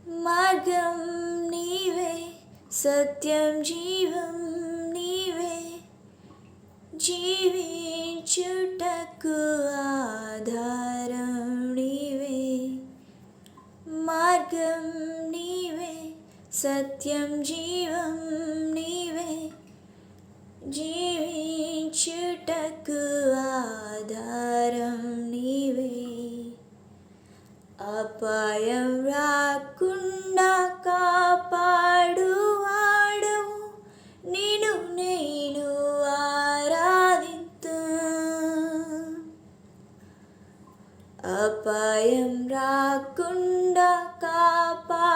మార్గం నీవే, సత్యం జీవం నీవే, జీవించుటకు ఆధారం నీవే. మార్గం నీవే, సత్యం జీవం నీవే, జీవించుటకు ఆధారం నీవే. అపాయం రాకుండా కాపాడువాడవు, నిన్ను నేను ఆరాధింతు. అపాయం రాకుండా కాపాడువాడవు,